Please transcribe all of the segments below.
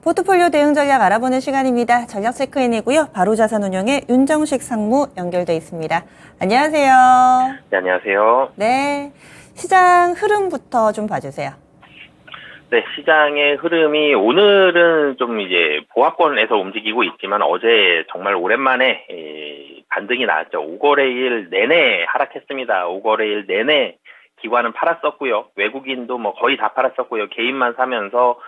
포트폴리오 대응 전략 알아보는 시간입니다. 전략 체크인이고요. 바로자산운용의 윤정식 상무 연결돼 있습니다. 안녕하세요. 네, 안녕하세요. 네, 시장 흐름부터 좀 봐주세요. 네, 시장의 흐름이 오늘은 좀 이제 보합권에서 움직이고 있지만 어제 정말 오랜만에 반등이 나왔죠. 5거래일 내내 하락했습니다. 5거래일 내내 기관은 팔았었고요. 외국인도 뭐 거의 다 팔았었고요. 개인만 사면서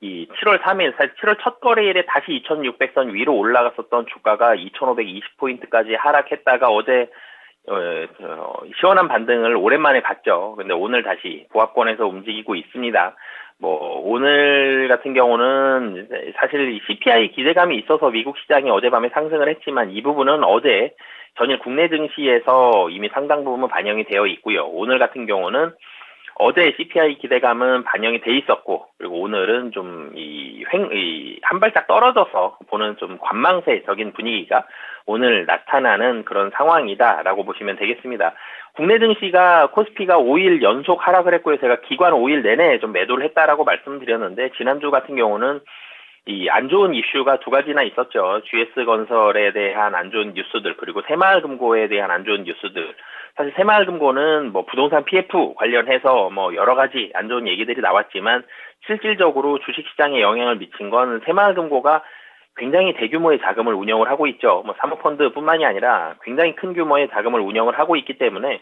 이 7월 3일, 사실 7월 첫 거래일에 다시 2600선 위로 올라갔었던 주가가 2520포인트까지 하락했다가 어제 시원한 반등을 오랜만에 봤죠. 근데 오늘 다시 보합권에서 움직이고 있습니다. 뭐 오늘 같은 경우는 사실 CPI 기대감이 있어서 미국 시장이 어젯밤에 상승을 했지만 이 부분은 어제 전일 국내 증시에서 이미 상당 부분 반영이 되어 있고요. 오늘 같은 경우는 어제 CPI 기대감은 반영이 돼 있었고, 그리고 오늘은 좀 한 발짝 떨어져서 보는 좀 관망세적인 분위기가 오늘 나타나는 그런 상황이다라고 보시면 되겠습니다. 국내 증시가 코스피가 5일 연속 하락을 했고요. 제가 기관 5일 내내 좀 매도를 했다라고 말씀드렸는데, 지난주 같은 경우는 이 안 좋은 이슈가 두 가지나 있었죠. GS건설에 대한 안 좋은 뉴스들, 그리고 새마을금고에 대한 안 좋은 뉴스들. 사실 새마을금고는 뭐 부동산 PF 관련해서 뭐 여러 가지 안 좋은 얘기들이 나왔지만 실질적으로 주식시장에 영향을 미친 건 새마을금고가 굉장히 대규모의 자금을 운영을 하고 있죠. 뭐 사모펀드뿐만이 아니라 굉장히 큰 규모의 자금을 운영을 하고 있기 때문에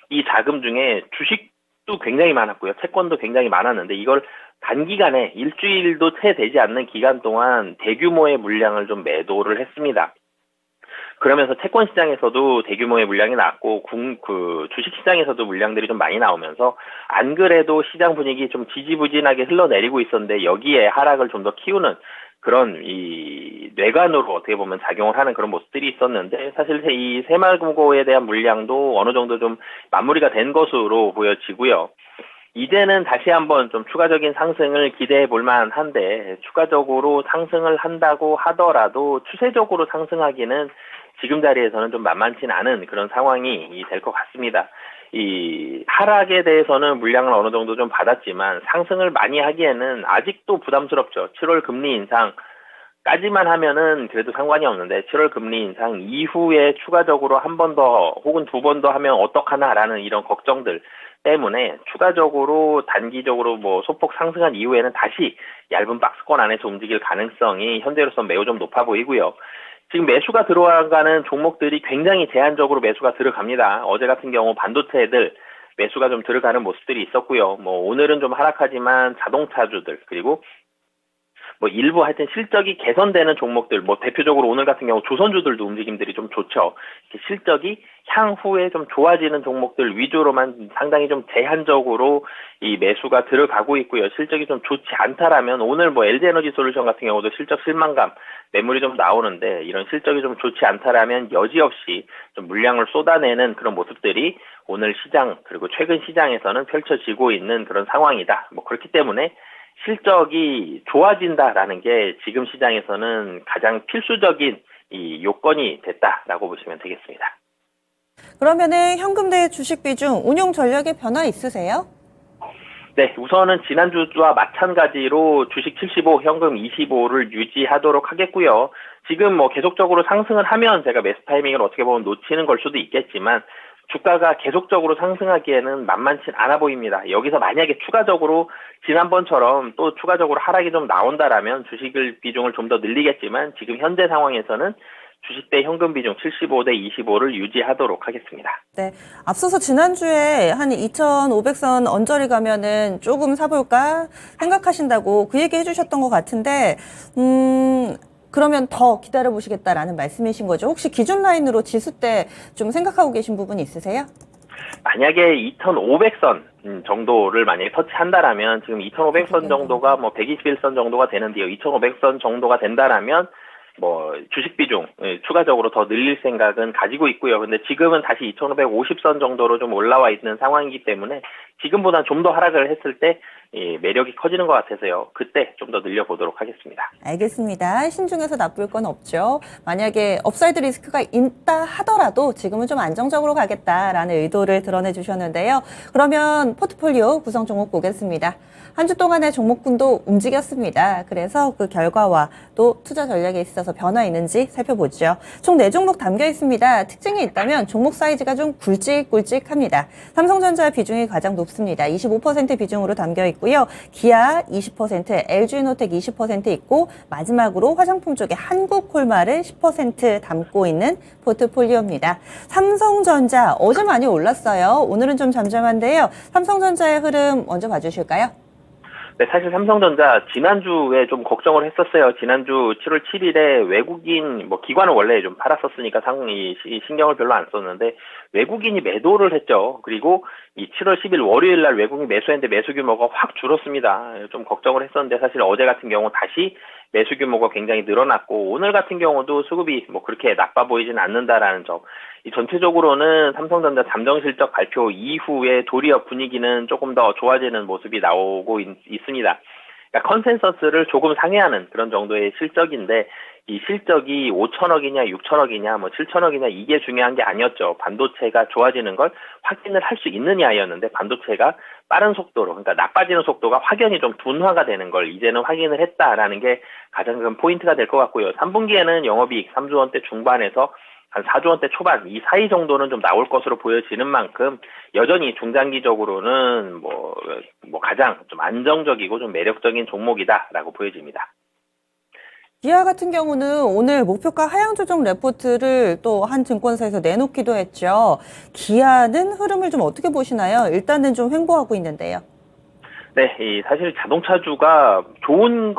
이 자금 중에 주식도 굉장히 많았고요. 채권도 굉장히 많았는데 이걸 단기간에 일주일도 채 되지 않는 기간 동안 대규모의 물량을 좀 매도를 했습니다. 그러면서 채권 시장에서도 대규모의 물량이 나왔고, 주식 시장에서도 물량들이 좀 많이 나오면서, 안 그래도 시장 분위기 좀 지지부진하게 흘러내리고 있었는데, 여기에 하락을 좀 더 키우는 그런 이 뇌관으로 어떻게 보면 작용을 하는 그런 모습들이 있었는데, 사실 이 새마을금고에 대한 물량도 어느 정도 좀 마무리가 된 것으로 보여지고요. 이제는 다시 한번 좀 추가적인 상승을 기대해 볼 만한데, 추가적으로 상승을 한다고 하더라도 추세적으로 상승하기는 지금 자리에서는 좀 만만치 않은 그런 상황이 될 것 같습니다. 이 하락에 대해서는 물량을 어느 정도 좀 받았지만 상승을 많이 하기에는 아직도 부담스럽죠. 7월 금리 인상까지만 하면은 그래도 상관이 없는데 7월 금리 인상 이후에 추가적으로 한 번 더 혹은 두 번 더 하면 어떡하나라는 이런 걱정들 때문에 추가적으로 단기적으로 뭐 소폭 상승한 이후에는 다시 얇은 박스권 안에서 움직일 가능성이 현재로서 매우 좀 높아 보이고요. 지금 매수가 들어가는 종목들이 굉장히 제한적으로 매수가 들어갑니다. 어제 같은 경우 반도체들 매수가 좀 들어가는 모습들이 있었고요. 뭐 오늘은 좀 하락하지만 자동차주들 그리고 뭐 일부 하여튼 실적이 개선되는 종목들, 뭐 대표적으로 오늘 같은 경우 조선주들도 움직임들이 좀 좋죠. 실적이 향후에 좀 좋아지는 종목들 위주로만 상당히 좀 제한적으로 이 매수가 들어가고 있고요. 실적이 좀 좋지 않다라면 오늘 뭐 LG에너지솔루션 같은 경우도 실적 실망감 매물이 좀 나오는데 이런 실적이 좀 좋지 않다라면 여지없이 좀 물량을 쏟아내는 그런 모습들이 오늘 시장 그리고 최근 시장에서는 펼쳐지고 있는 그런 상황이다. 뭐 그렇기 때문에 실적이 좋아진다라는 게 지금 시장에서는 가장 필수적인 이 요건이 됐다라고 보시면 되겠습니다. 그러면은 현금 대 주식 비중 운용 전략에 변화 있으세요? 네, 우선은 지난주와 마찬가지로 주식 75, 현금 25를 유지하도록 하겠고요. 지금 뭐 계속적으로 상승을 하면 제가 매수 타이밍을 어떻게 보면 놓치는 걸 수도 있겠지만 주가가 계속적으로 상승하기에는 만만치 않아 보입니다. 여기서 만약에 추가적으로 지난번처럼 또 추가적으로 하락이 좀 나온다라면 주식을 비중을 좀 더 늘리겠지만 지금 현재 상황에서는 주식 대 현금 비중 75 대 25를 유지하도록 하겠습니다. 네. 앞서서 지난주에 한 2,500선 언저리 가면은 조금 사볼까 생각하신다고 그 얘기 해주셨던 것 같은데, 그러면 더 기다려보시겠다라는 말씀이신 거죠? 혹시 기준 라인으로 지수 때 좀 생각하고 계신 부분이 있으세요? 만약에 2,500선 정도를 만약에 터치한다라면 지금 2,500선 정도가 뭐 121선 정도가 되는데요. 2,500선 정도가 된다라면 뭐 주식 비중 추가적으로 더 늘릴 생각은 가지고 있고요. 근데 지금은 다시 2,550선 정도로 좀 올라와 있는 상황이기 때문에 지금보다 좀 더 하락을 했을 때 매력이 커지는 것 같아서요. 그때 좀 더 늘려보도록 하겠습니다. 알겠습니다. 신중해서 나쁠 건 없죠. 만약에 업사이드 리스크가 있다 하더라도 지금은 좀 안정적으로 가겠다라는 의도를 드러내 주셨는데요. 그러면 포트폴리오 구성 종목 보겠습니다. 한 주 동안의 종목군도 움직였습니다. 그래서 그 결과와 또 투자 전략에 있어서 변화 있는지 살펴보죠. 총 4종목 담겨 있습니다. 특징이 있다면 종목 사이즈가 좀 굵직굵직합니다. 삼성전자 비중이 가장 높습니다. 25% 비중으로 담겨 있고요. 기아 20%, LG노텍 20% 있고 마지막으로 화장품 쪽에 한국콜마를 10% 담고 있는 포트폴리오입니다. 삼성전자 어제 많이 올랐어요. 오늘은 좀 잠잠한데요. 삼성전자의 흐름 먼저 봐주실까요? 네, 사실 삼성전자 지난주에 좀 걱정을 했었어요. 지난주 7월 7일에 외국인 기관은 원래 좀 팔았었으니까 상이 신경을 별로 안 썼는데 외국인이 매도를 했죠. 그리고 이 7월 10일 월요일 날 외국인 매수했는데 매수 규모가 확 줄었습니다. 좀 걱정을 했었는데 사실 어제 같은 경우 다시 매수 규모가 굉장히 늘어났고 오늘 같은 경우도 수급이 그렇게 나빠 보이진 않는다라는 점. 이 전체적으로는 삼성전자 잠정 실적 발표 이후에 도리어 분위기는 조금 더 좋아지는 모습이 나오고 있습니다. 그러니까 컨센서스를 조금 상회하는 그런 정도의 실적인데 이 실적이 5천억이냐 6천억이냐 7천억이냐 이게 중요한 게 아니었죠. 반도체가 좋아지는 걸 확인을 할 수 있느냐였는데 반도체가 빠른 속도로 그러니까 나빠지는 속도가 확연히 좀 둔화가 되는 걸 이제는 확인을 했다라는 게 가장 큰 포인트가 될 것 같고요. 3분기에는 영업이익 3조 원대 중반에서 한 4조 원대 초반 이 사이 정도는 좀 나올 것으로 보여지는 만큼 여전히 중장기적으로는 가장 좀 안정적이고 좀 매력적인 종목이다라고 보여집니다. 기아 같은 경우는 오늘 목표가 하향 조정 레포트를 또 한 증권사에서 내놓기도 했죠. 기아는 흐름을 좀 어떻게 보시나요? 일단은 좀 횡보하고 있는데요. 네, 사실 자동차주가 좋은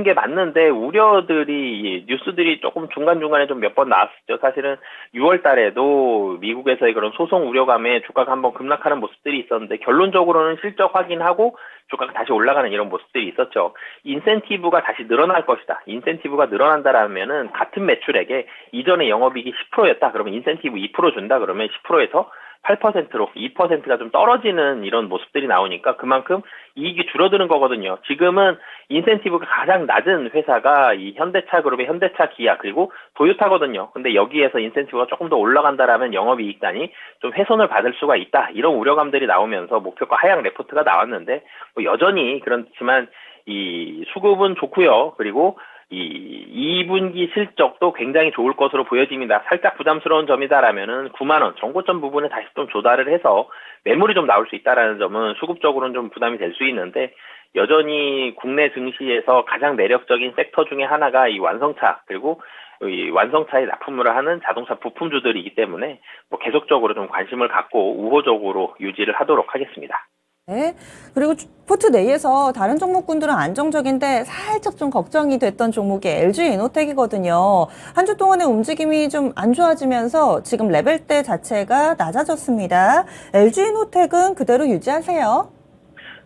게 맞는데 우려들이 뉴스들이 조금 중간중간에 좀 몇 번 나왔었죠. 사실은 6월 달에도 미국에서의 그런 소송 우려감에 주가가 한번 급락하는 모습들이 있었는데 결론적으로는 실적 확인하고 주가가 다시 올라가는 이런 모습들이 있었죠. 인센티브가 다시 늘어날 것이다. 인센티브가 늘어난다라면은 같은 매출액에 이전에 영업이익이 10%였다. 그러면 인센티브 2% 준다. 그러면 10%에서 8%로 2%가 좀 떨어지는 이런 모습들이 나오니까 그만큼 이익이 줄어드는 거거든요. 지금은 인센티브가 가장 낮은 회사가 이 현대차 그룹의 현대차, 기아 그리고 도요타거든요. 근데 여기에서 인센티브가 조금 더 올라간다라면 영업이익단이 좀 훼손을 받을 수가 있다. 이런 우려감들이 나오면서 목표가 하향 레포트가 나왔는데 여전히 그렇지만 이 수급은 좋고요. 그리고 이 2분기 실적도 굉장히 좋을 것으로 보여집니다. 살짝 부담스러운 점이다라면은 9만 원 정고점 부분에 다시 좀 조달을 해서 매물이 좀 나올 수 있다라는 점은 수급적으로는 좀 부담이 될 수 있는데 여전히 국내 증시에서 가장 매력적인 섹터 중에 하나가 이 완성차 그리고 이 완성차에 납품을 하는 자동차 부품주들이기 때문에 계속적으로 좀 관심을 갖고 우호적으로 유지를 하도록 하겠습니다. 네. 그리고 포트 내에서 다른 종목군들은 안정적인데 살짝 좀 걱정이 됐던 종목이 LG에너텍이거든요. 한 주 동안의 움직임이 좀 안 좋아지면서 지금 레벨대 자체가 낮아졌습니다. LG에너텍은 그대로 유지하세요.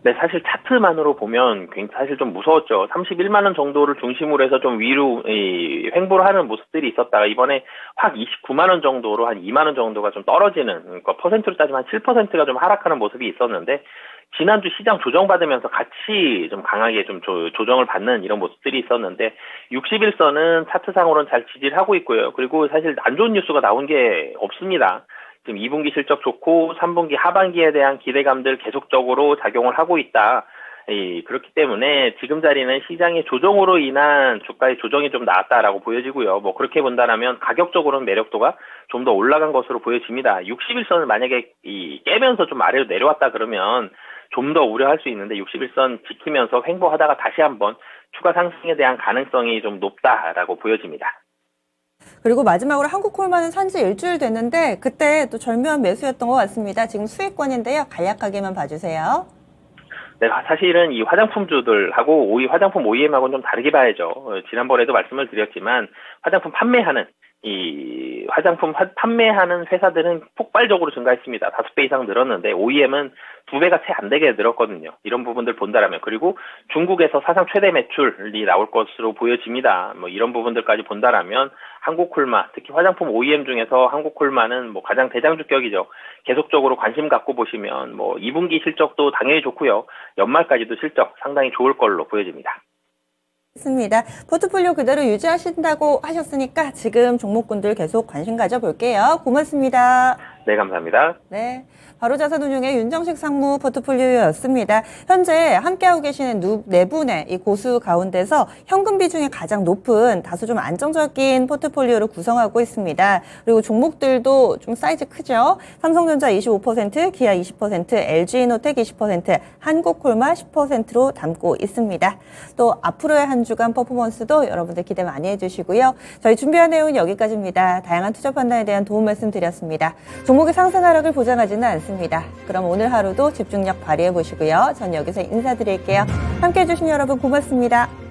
네, 사실 차트만으로 보면 사실 좀 무서웠죠. 31만 원 정도를 중심으로 해서 좀 위로 횡보를 하는 모습들이 있었다가 이번에 확 29만 원 정도로 한 2만 원 정도가 좀 떨어지는 그러니까 퍼센트로 따지면 한 7%가 좀 하락하는 모습이 있었는데 지난주 시장 조정받으면서 같이 좀 강하게 좀 조정을 받는 이런 모습들이 있었는데 60일선은 차트상으로는 잘 지지를 하고 있고요. 그리고 사실 안 좋은 뉴스가 나온 게 없습니다. 지금 2분기 실적 좋고 3분기 하반기에 대한 기대감들 계속적으로 작용을 하고 있다. 그렇기 때문에 지금 자리는 시장의 조정으로 인한 주가의 조정이 좀 나왔다라고 보여지고요. 그렇게 본다라면 가격적으로는 매력도가 좀 더 올라간 것으로 보여집니다. 60일선을 만약에 깨면서 좀 아래로 내려왔다 그러면 좀 더 우려할 수 있는데 61선 지키면서 횡보하다가 다시 한번 추가 상승에 대한 가능성이 좀 높다라고 보여집니다. 그리고 마지막으로 한국콜마는 산지 일주일 됐는데 그때 또 절묘한 매수였던 것 같습니다. 지금 수익권인데요. 간략하게만 봐주세요. 네, 사실은 이 화장품주들하고 화장품 OEM하고는 좀 다르게 봐야죠. 지난번에도 말씀을 드렸지만 화장품 판매하는 회사들은 폭발적으로 증가했습니다. 5배 이상 늘었는데 OEM은 2배가 채 안 되게 늘었거든요. 이런 부분들 본다라면 그리고 중국에서 사상 최대 매출이 나올 것으로 보여집니다. 이런 부분들까지 본다라면 한국콜마, 특히 화장품 OEM 중에서 한국콜마는 뭐 가장 대장주격이죠. 계속적으로 관심 갖고 보시면 뭐 2분기 실적도 당연히 좋고요. 연말까지도 실적 상당히 좋을 걸로 보여집니다. 있습니다. 포트폴리오 그대로 유지하신다고 하셨으니까 지금 종목군들 계속 관심 가져볼게요. 고맙습니다. 네, 감사합니다. 네. 바로자산운용의 윤정식 상무 포트폴리오였습니다. 현재 함께하고 계시는 네 분의 이 고수 가운데서 현금 비중이 가장 높은 다소 좀 안정적인 포트폴리오를 구성하고 있습니다. 그리고 종목들도 좀 사이즈 크죠. 삼성전자 25%, 기아 20%, LG이노텍 20%, 한국콜마 10%로 담고 있습니다. 또 앞으로의 한 주간 퍼포먼스도 여러분들 기대 많이 해주시고요. 저희 준비한 내용은 여기까지입니다. 다양한 투자 판단에 대한 도움 말씀드렸습니다. 종목의 상승 하락을 보장하지는 않습니다. 그럼 오늘 하루도 집중력 발휘해 보시고요. 전 여기서 인사드릴게요. 함께해 주신 여러분 고맙습니다.